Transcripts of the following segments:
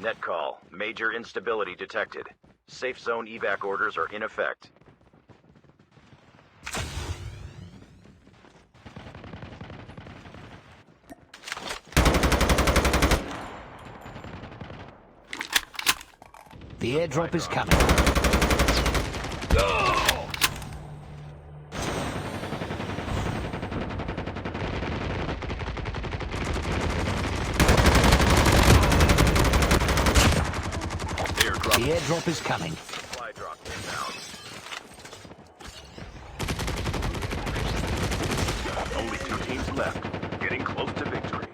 Net call. Major instability detected. Safe zone evac orders are in effect. The airdrop is coming. The airdrop is coming. Supply drop inbound. Only 2 teams left. Getting close to victory.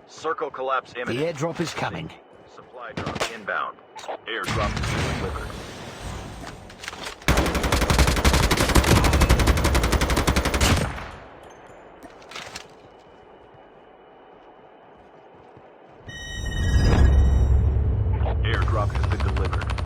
Circle collapse The imminent. airdrop is coming. Supply drop inbound. Airdrop is being delivered. Airdrop has been delivered.